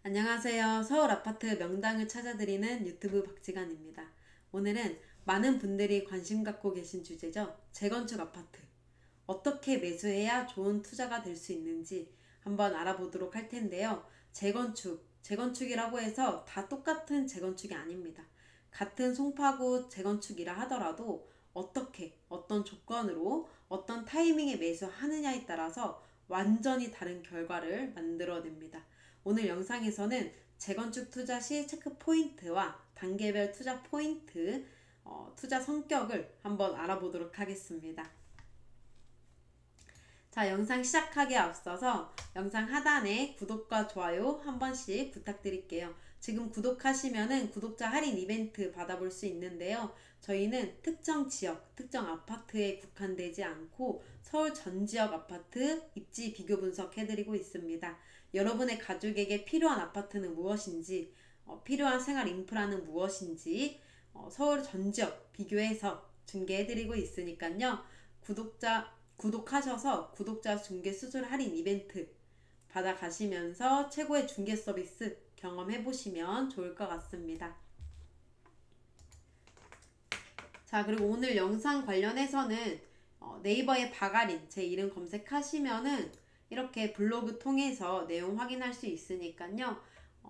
안녕하세요. 서울 아파트 명당을 찾아드리는 유튜브 박지간입니다. 오늘은 많은 분들이 관심 갖고 계신 주제죠. 재건축 아파트. 어떻게 매수해야 좋은 투자가 될 수 있는지 한번 알아보도록 할 텐데요. 재건축이라고 해서 다 똑같은 재건축이 아닙니다. 같은 송파구 재건축이라 하더라도 어떤 조건으로, 어떤 타이밍에 매수하느냐에 따라서 완전히 다른 결과를 만들어냅니다. 오늘 영상에서는 재건축 투자 시 체크 포인트와 단계별 투자 포인트, 투자 성격을 한번 알아보도록 하겠습니다. 자, 영상 시작하기에 앞서서 영상 하단에 구독과 좋아요 한 번씩 부탁드릴게요. 지금 구독하시면은 구독자 할인 이벤트 받아볼 수 있는데요. 저희는 특정 지역, 특정 아파트에 국한되지 않고 서울 전 지역 아파트 입지 비교 분석해드리고 있습니다. 여러분의 가족에게 필요한 아파트는 무엇인지, 필요한 생활 인프라는 무엇인지, 서울 전 지역 비교해서 중개해드리고 있으니까요. 구독하셔서 구독자 중개 수수료 할인 이벤트 받아가시면서 최고의 중개 서비스 경험해보시면 좋을 것 같습니다. 자, 그리고 오늘 영상 관련해서는 네이버에 박아린 제 이름 검색하시면은 이렇게 블로그 통해서 내용 확인할 수 있으니까요.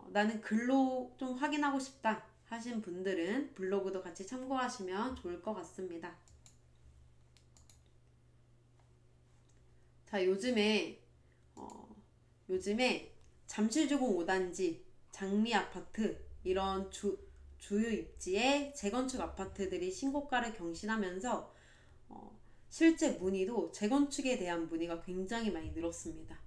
나는 글로 좀 확인하고 싶다 하신 분들은 블로그도 같이 참고하시면 좋을 것 같습니다. 자, 요즘에 잠실주공 5단지, 장미아파트 이런 주요 입지의 재건축 아파트들이 신고가를 경신하면서 실제 문의도 재건축에 대한 문의가 굉장히 많이 늘었습니다.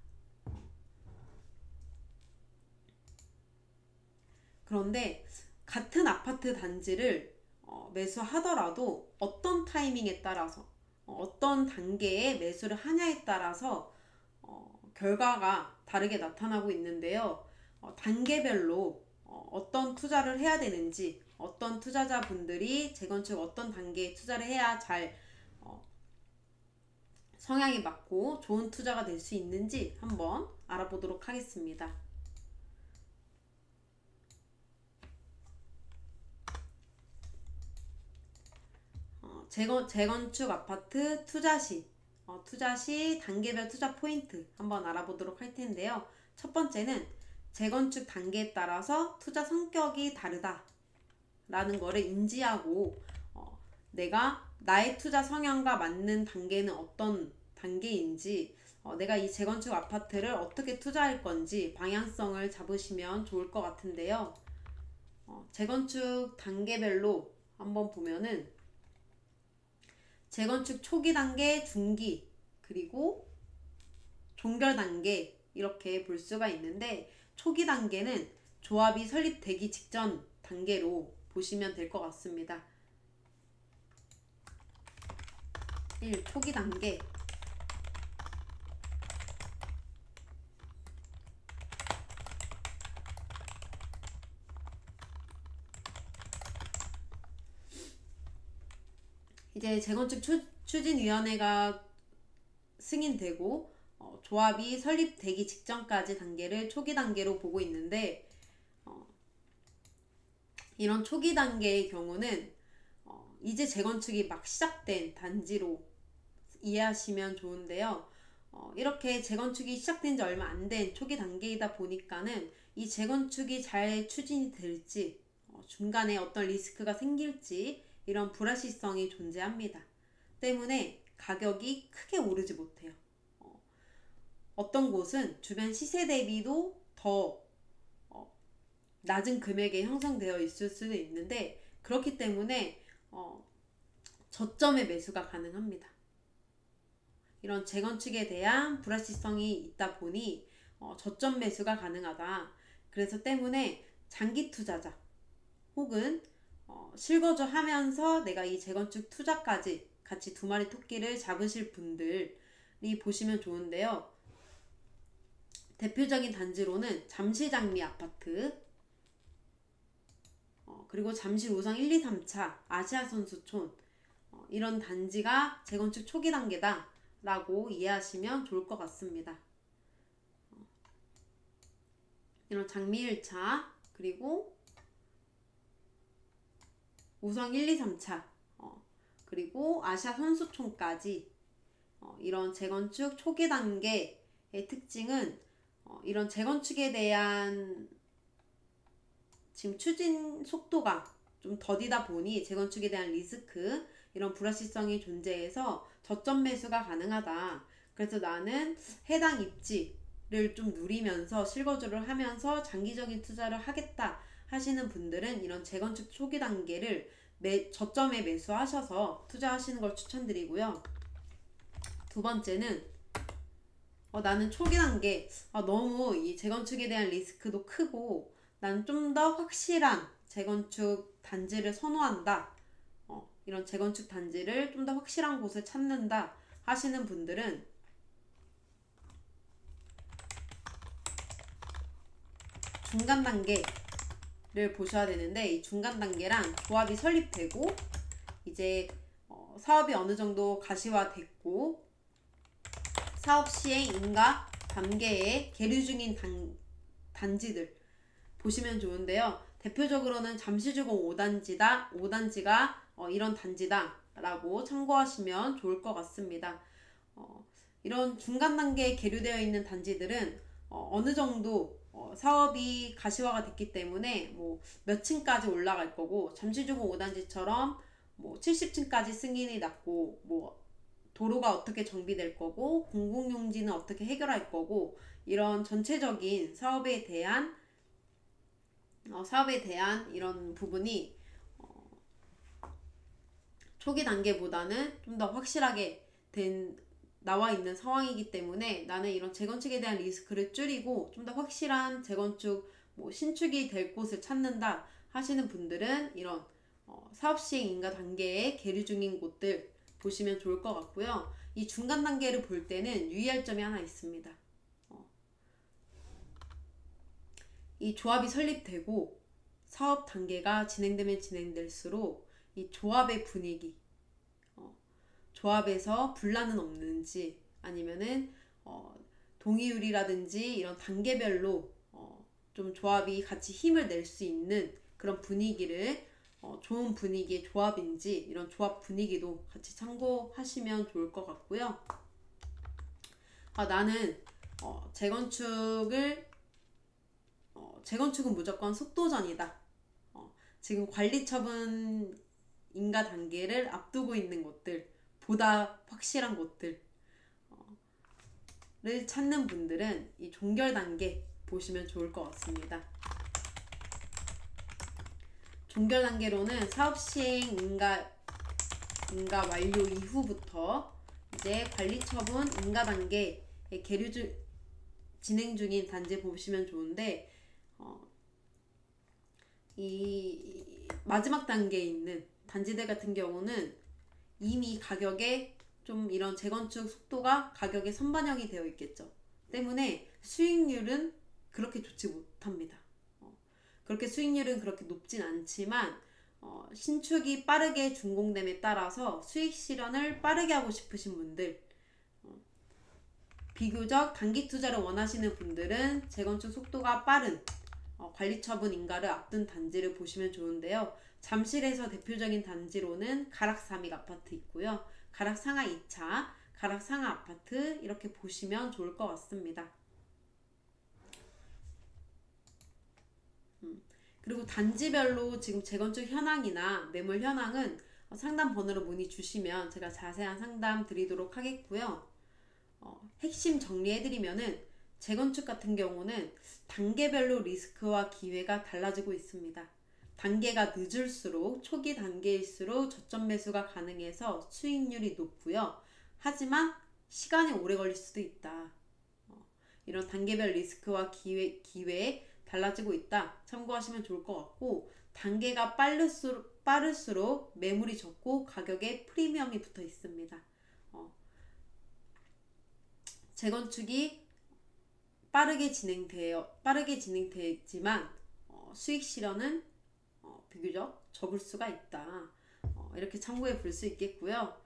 그런데 같은 아파트 단지를 매수하더라도 어떤 타이밍에 따라서 어떤 단계에 매수를 하냐에 따라서 결과가 다르게 나타나고 있는데요. 단계별로 어떤 투자를 해야 되는지, 어떤 투자자분들이 재건축 어떤 단계에 투자를 해야 잘 성향에 맞고 좋은 투자가 될 수 있는지 한번 알아보도록 하겠습니다. 재건축 아파트 투자 시 단계별 투자 포인트 한번 알아보도록 할 텐데요. 첫 번째는 재건축 단계에 따라서 투자 성격이 다르다 라는 거를 인지하고 내가 나의 투자 성향과 맞는 단계는 어떤 단계인지, 내가 이 재건축 아파트를 어떻게 투자할 건지 방향성을 잡으시면 좋을 것 같은데요. 재건축 단계별로 한번 보면은 재건축 초기 단계, 중기, 그리고 종결 단계 이렇게 볼 수가 있는데, 초기 단계는 조합이 설립되기 직전 단계로 보시면 될 것 같습니다. 1. 초기 단계. 이제 재건축 추진위원회가 승인되고 조합이 설립되기 직전까지 단계를 초기 단계로 보고 있는데, 이런 초기 단계의 경우는 이제 재건축이 막 시작된 단지로 이해하시면 좋은데요. 이렇게 재건축이 시작된 지 얼마 안 된 초기 단계이다 보니까는 이 재건축이 잘 추진이 될지, 중간에 어떤 리스크가 생길지 이런 불확실성이 존재합니다. 때문에 가격이 크게 오르지 못해요. 어떤 곳은 주변 시세 대비도 더 낮은 금액에 형성되어 있을 수도 있는데, 그렇기 때문에 저점의 매수가 가능합니다. 이런 재건축에 대한 불확실성이 있다 보니 저점 매수가 가능하다. 그래서 때문에 장기 투자자 혹은 실거주 하면서 내가 이 재건축 투자까지 같이 두 마리 토끼를 잡으실 분들이 보시면 좋은데요. 대표적인 단지로는 잠실장미 아파트, 그리고 잠실 우성 1, 2, 3차 아시아선수촌, 이런 단지가 재건축 초기 단계다 라고 이해하시면 좋을 것 같습니다. 이런 장미 1차, 그리고 우성 1, 2, 3차, 그리고 아시아 선수촌까지 이런 재건축 초기 단계의 특징은 이런 재건축에 대한 지금 추진 속도가 좀 더디다 보니 재건축에 대한 리스크, 이런 불확실성이 존재해서 저점 매수가 가능하다. 그래서 나는 해당 입지를 좀 누리면서 실거주를 하면서 장기적인 투자를 하겠다 하시는 분들은 이런 재건축 초기 단계를 저점에 매수하셔서 투자하시는 걸 추천드리고요. 두 번째는 나는 초기 단계 너무 이 재건축에 대한 리스크도 크고 난 좀 더 확실한 재건축 단지를 선호한다. 이런 재건축 단지를 좀 더 확실한 곳을 찾는다 하시는 분들은 중간 단계를 보셔야 되는데, 이 중간 단계랑 조합이 설립되고 이제 사업이 어느 정도 가시화됐고 사업 시행 인가 단계에 계류 중인 단지들 보시면 좋은데요. 대표적으로는 잠시주공 5단지가 이런 단지다 라고 참고하시면 좋을 것 같습니다. 이런 중간 단계에 계류되어 있는 단지들은 어느 정도 사업이 가시화가 됐기 때문에 뭐 몇 층까지 올라갈 거고, 잠시주공 5단지처럼 뭐 70층까지 승인이 났고, 뭐 도로가 어떻게 정비될 거고, 공공용지는 어떻게 해결할 거고, 이런 전체적인 사업에 대한 이런 부분이 초기 단계보다는 좀 더 확실하게 나와 있는 상황이기 때문에 나는 이런 재건축에 대한 리스크를 줄이고 좀 더 확실한 재건축, 신축이 될 곳을 찾는다 하시는 분들은 이런 사업 시행 인가 단계에 계류 중인 곳들 보시면 좋을 것 같고요. 이 중간 단계를 볼 때는 유의할 점이 하나 있습니다. 이 조합이 설립되고 사업 단계가 진행되면 진행될수록 이 조합의 분위기, 조합에서 분란은 없는지, 아니면은 동의율이라든지 이런 단계별로 좀 조합이 같이 힘을 낼 수 있는 그런 분위기를 좋은 분위기의 조합인지, 이런 조합 분위기도 같이 참고하시면 좋을 것 같고요. 나는 재건축은 무조건 속도전이다. 지금 관리처분 인가 단계를 앞두고 있는 곳들, 보다 확실한 곳들을 찾는 분들은 이 종결 단계 보시면 좋을 것 같습니다. 종결 단계로는 사업 시행 인가 완료 이후부터 이제 관리처분 인가 단계에 진행 중인 단지 보시면 좋은데, 이 마지막 단계에 있는 단지들 같은 경우는 이미 가격에 좀 이런 재건축 속도가 가격에 선반영이 되어 있겠죠. 때문에 수익률은 그렇게 좋지 못합니다. 그렇게 수익률은 그렇게 높진 않지만 신축이 빠르게 준공됨에 따라서 수익 실현을 빠르게 하고 싶으신 분들, 비교적 단기 투자를 원하시는 분들은 재건축 속도가 빠른 관리처분 인가를 앞둔 단지를 보시면 좋은데요. 잠실에서 대표적인 단지로는 가락삼익 아파트 있고요. 가락상하 2차, 가락상하 아파트 이렇게 보시면 좋을 것 같습니다. 그리고 단지별로 지금 재건축 현황이나 매물 현황은 상담 번호로 문의 주시면 제가 자세한 상담 드리도록 하겠고요. 핵심 정리해드리면은 재건축 같은 경우는 단계별로 리스크와 기회가 달라지고 있습니다. 단계가 늦을수록, 초기 단계일수록 저점 매수가 가능해서 수익률이 높고요. 하지만 시간이 오래 걸릴 수도 있다. 이런 단계별 리스크와 기회에 달라지고 있다. 참고하시면 좋을 것 같고, 단계가 빠를수록 매물이 적고 가격에 프리미엄이 붙어 있습니다. 재건축이 빠르게 진행되지만 수익 실현은 비교적 적을 수가 있다. 이렇게 참고해 볼 수 있겠고요.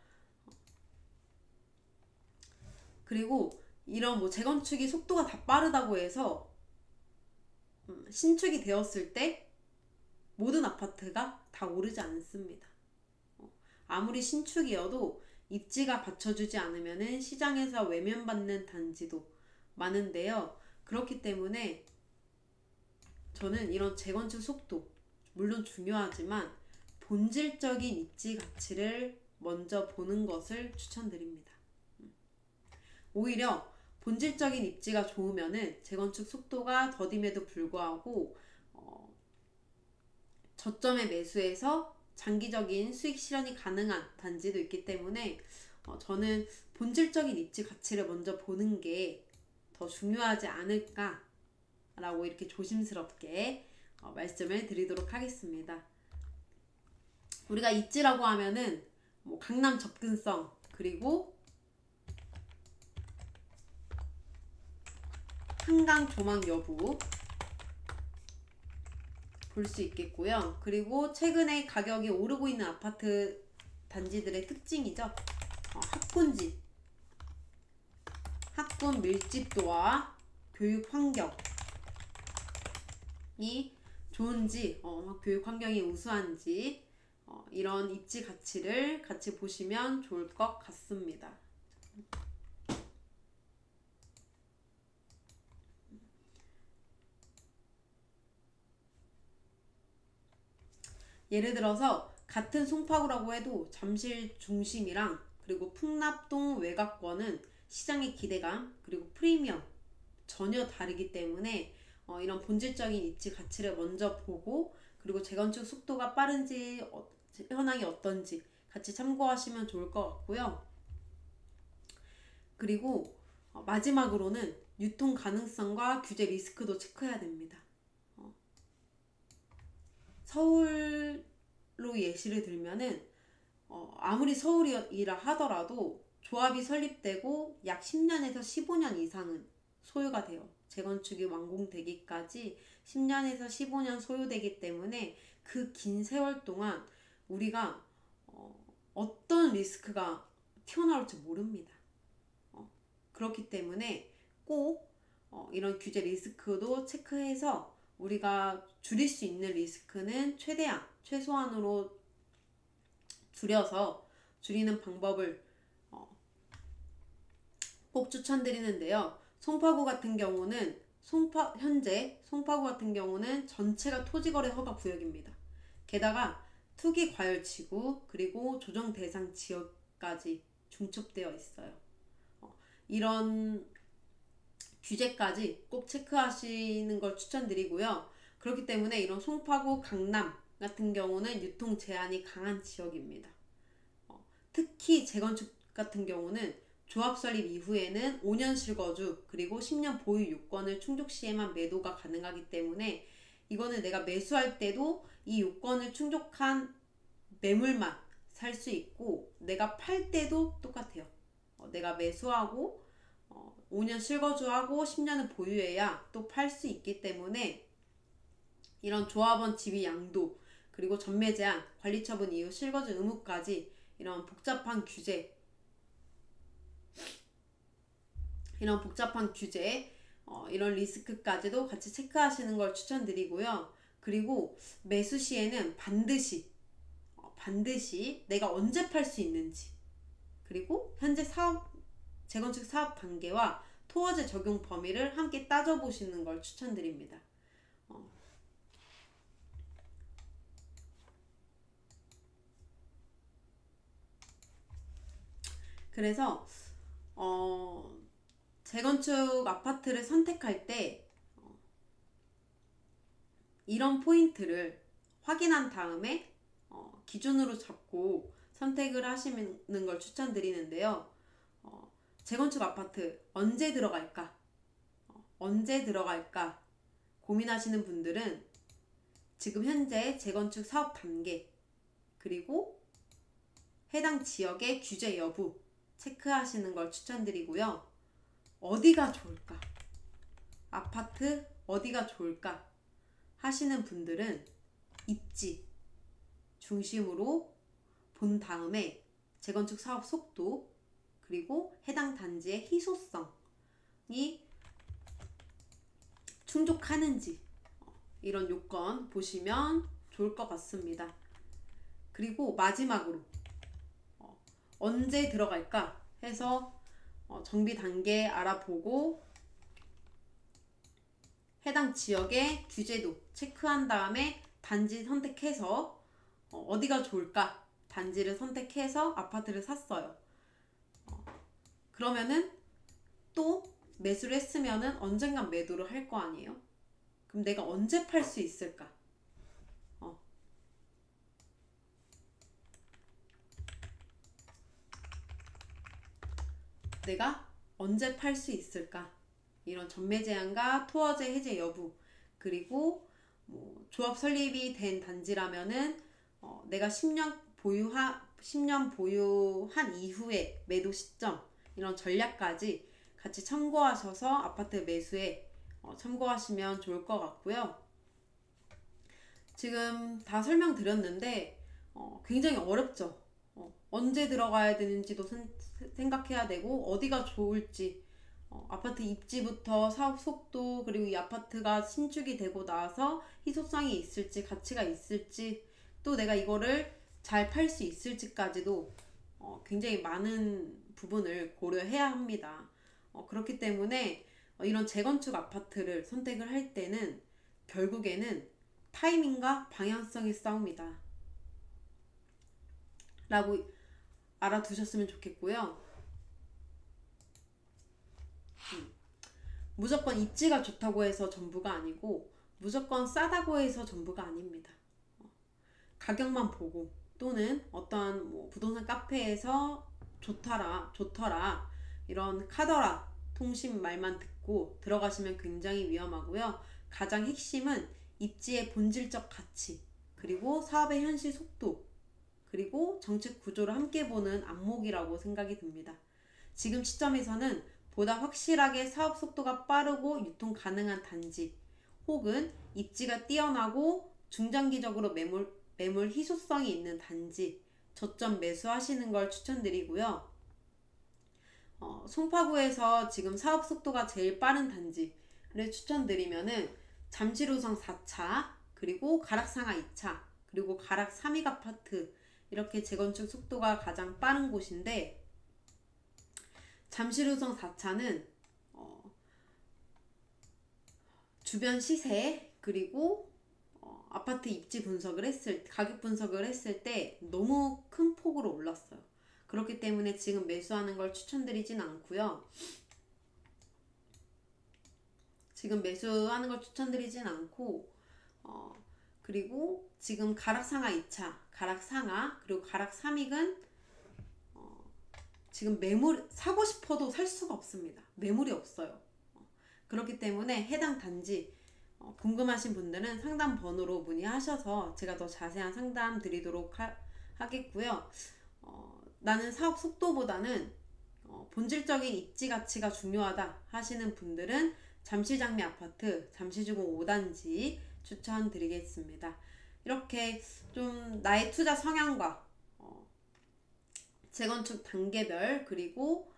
그리고 이런 재건축이 속도가 다 빠르다고 해서 신축이 되었을 때 모든 아파트가 다 오르지 않습니다. 아무리 신축이어도 입지가 받쳐주지 않으면 시장에서 외면받는 단지도 많은데요. 그렇기 때문에 저는 이런 재건축 속도 물론 중요하지만 본질적인 입지 가치를 먼저 보는 것을 추천드립니다. 오히려 본질적인 입지가 좋으면은 재건축 속도가 더딤에도 불구하고 저점에 매수해서 장기적인 수익 실현이 가능한 단지도 있기 때문에 저는 본질적인 입지 가치를 먼저 보는 게 더 중요하지 않을까라고 이렇게 조심스럽게 말씀을 드리도록 하겠습니다. 우리가 입지라고 하면은 뭐 강남 접근성 그리고 한강 조망 여부 볼 수 있겠고요. 그리고 최근에 가격이 오르고 있는 아파트 단지들의 특징이죠. 학군 밀집도와 교육 환경이 좋은지, 교육 환경이 우수한지 이런 입지 가치를 같이 보시면 좋을 것 같습니다. 예를 들어서 같은 송파구라고 해도 잠실 중심이랑 그리고 풍납동 외곽권은 시장의 기대감 그리고 프리미엄 전혀 다르기 때문에 이런 본질적인 입지 가치를 먼저 보고 그리고 재건축 속도가 빠른지 현황이 어떤지 같이 참고하시면 좋을 것 같고요. 그리고 마지막으로는 유통 가능성과 규제 리스크도 체크해야 됩니다. 서울로 예시를 들면은 아무리 서울이라 하더라도 조합이 설립되고 약 10년에서 15년 이상은 소요가 돼요. 재건축이 완공되기까지 10년에서 15년 소요되기 때문에 그 긴 세월 동안 우리가 어떤 리스크가 튀어나올지 모릅니다. 그렇기 때문에 꼭 이런 규제 리스크도 체크해서 우리가 줄일 수 있는 리스크는 최소한으로 줄이는 방법을 꼭 추천드리는데요. 송파구 같은 경우는 현재 송파구 같은 경우는 전체가 토지거래 허가 구역입니다. 게다가 투기 과열지구 그리고 조정 대상 지역까지 중첩되어 있어요. 이런 규제까지 꼭 체크하시는 걸 추천드리고요. 그렇기 때문에 이런 송파구, 강남 같은 경우는 유통 제한이 강한 지역입니다. 특히 재건축 같은 경우는 조합 설립 이후에는 5년 실거주 그리고 10년 보유 요건을 충족 시에만 매도가 가능하기 때문에 이거는 내가 매수할 때도 이 요건을 충족한 매물만 살 수 있고 내가 팔 때도 똑같아요. 내가 매수하고 5년 실거주하고 10년을 보유해야 또 팔 수 있기 때문에 이런 조합원 지위 양도 그리고 전매 제한, 관리 처분 이후 실거주 의무까지 이런 복잡한 규제 이런 리스크까지도 같이 체크하시는 걸 추천드리고요. 그리고 매수 시에는 반드시 내가 언제 팔 수 있는지 그리고 현재 재건축 사업 단계와 토어제 적용 범위를 함께 따져보시는 걸 추천드립니다. 그래서 재건축 아파트를 선택할 때 이런 포인트를 확인한 다음에 기준으로 잡고 선택을 하시는 걸 추천드리는데요. 재건축 아파트 언제 들어갈까 고민하시는 분들은 지금 현재 재건축 사업 단계 그리고 해당 지역의 규제 여부 체크하시는 걸 추천드리고요. 어디가 좋을까? 아파트 어디가 좋을까? 하시는 분들은 입지 중심으로 본 다음에 재건축 사업 속도 그리고 해당 단지의 희소성이 충족하는지 이런 요건 보시면 좋을 것 같습니다. 그리고 마지막으로 언제 들어갈까 해서 정비 단계 알아보고 해당 지역의 규제도 체크한 다음에 단지 선택해서 어디가 좋을까 단지를 선택해서 아파트를 샀어요. 그러면은 또 매수를 했으면은 언젠간 매도를 할 거 아니에요. 그럼 내가 언제 팔 수 있을까? 내가 언제 팔 수 있을까? 이런 전매 제한과 토어제 해제 여부, 그리고 뭐 조합 설립이 된 단지라면은 내가 10년 보유한 이후에 매도 시점, 이런 전략까지 같이 참고하셔서 아파트 매수에 참고하시면 좋을 것 같고요. 지금 다 설명드렸는데 굉장히 어렵죠. 언제 들어가야 되는지도 생각해야 되고 어디가 좋을지, 아파트 입지부터 사업 속도, 그리고 이 아파트가 신축이 되고 나서 희소성이 있을지 가치가 있을지, 또 내가 이거를 잘 팔 수 있을지까지도 굉장히 많은 부분을 고려해야 합니다. 그렇기 때문에 이런 재건축 아파트를 선택을 할 때는 결국에는 타이밍과 방향성의 싸움이다 라고 알아두셨으면 좋겠고요. 무조건 입지가 좋다고 해서 전부가 아니고 무조건 싸다고 해서 전부가 아닙니다. 가격만 보고 또는 어떠한 뭐 부동산 카페에서 좋더라 이런 카더라 통신 말만 듣고 들어가시면 굉장히 위험하고요. 가장 핵심은 입지의 본질적 가치, 그리고 사업의 현실 속도, 그리고 정책 구조를 함께 보는 안목이라고 생각이 듭니다. 지금 시점에서는 보다 확실하게 사업 속도가 빠르고 유통 가능한 단지, 혹은 입지가 뛰어나고 중장기적으로 매물 희소성이 있는 단지 저점 매수하시는 걸 추천드리고요. 송파구에서 지금 사업 속도가 제일 빠른 단지를 추천드리면은 잠실우성 4차, 그리고 가락상하 2차, 그리고 가락 3익 아파트, 이렇게 재건축 속도가 가장 빠른 곳인데, 잠실우성 4차는 주변 시세, 그리고 아파트 입지 분석을 가격 분석을 했을 때 너무 큰 폭으로 올랐어요. 그렇기 때문에 지금 매수하는 걸 추천드리진 않고요. 그리고 지금 가락상하 2차, 가락상하, 그리고 가락 3익은 지금 매물 사고 싶어도 살 수가 없습니다. 매물이 없어요. 그렇기 때문에 해당 단지 궁금하신 분들은 상담 번호로 문의하셔서 제가 더 자세한 상담 드리도록 하겠고요. 나는 사업 속도보다는 본질적인 입지 가치가 중요하다 하시는 분들은 잠실장미 아파트 잠실주공 5단지 추천드리겠습니다. 이렇게 좀 나의 투자 성향과 재건축 단계별, 그리고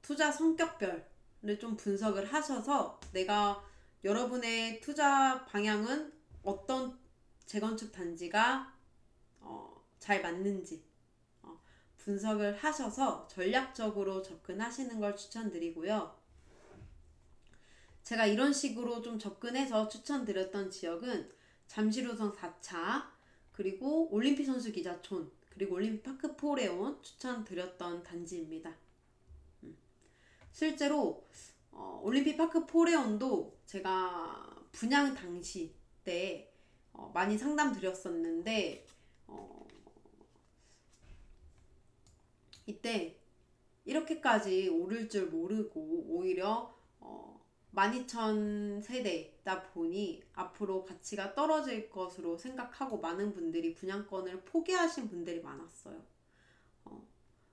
투자 성격별을 좀 분석을 하셔서 내가 여러분의 투자 방향은 어떤 재건축 단지가 잘 맞는지 분석을 하셔서 전략적으로 접근하시는 걸 추천드리고요. 제가 이런 식으로 좀 접근해서 추천드렸던 지역은 잠실우성 4차, 그리고 올림픽 선수 기자촌, 그리고 올림픽 파크 포레온 추천드렸던 단지입니다. 실제로 올림픽 파크 포레온도 제가 분양 당시 때 많이 상담 드렸었는데 이때 이렇게까지 오를 줄 모르고 오히려 12,000세대다 보니 앞으로 가치가 떨어질 것으로 생각하고 많은 분들이 분양권을 포기하신 분들이 많았어요.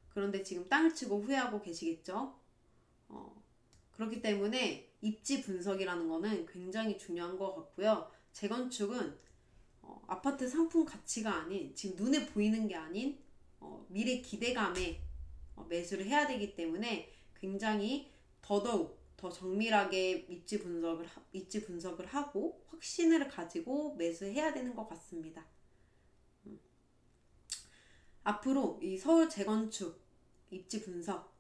그런데 지금 땅을 치고 후회하고 계시겠죠? 그렇기 때문에 입지 분석이라는 거는 굉장히 중요한 것 같고요. 재건축은 아파트 상품 가치가 아닌, 지금 눈에 보이는 게 아닌 미래 기대감에 매수를 해야 되기 때문에 굉장히 더더욱 더 정밀하게 입지 분석을 하고 확신을 가지고 매수해야 되는 것 같습니다. 앞으로 이 서울 재건축 입지 분석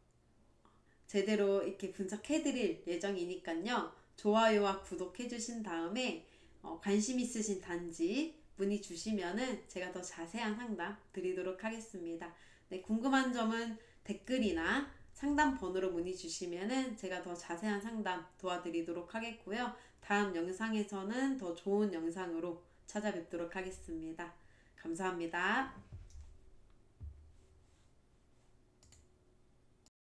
제대로 이렇게 분석해 드릴 예정이니까요. 좋아요와 구독해 주신 다음에 관심 있으신 단지 문의 주시면은 제가 더 자세한 상담 드리도록 하겠습니다. 네, 궁금한 점은 댓글이나 상담 번호로 문의 주시면은 제가 더 자세한 상담 도와드리도록 하겠고요. 다음 영상에서는 더 좋은 영상으로 찾아뵙도록 하겠습니다. 감사합니다.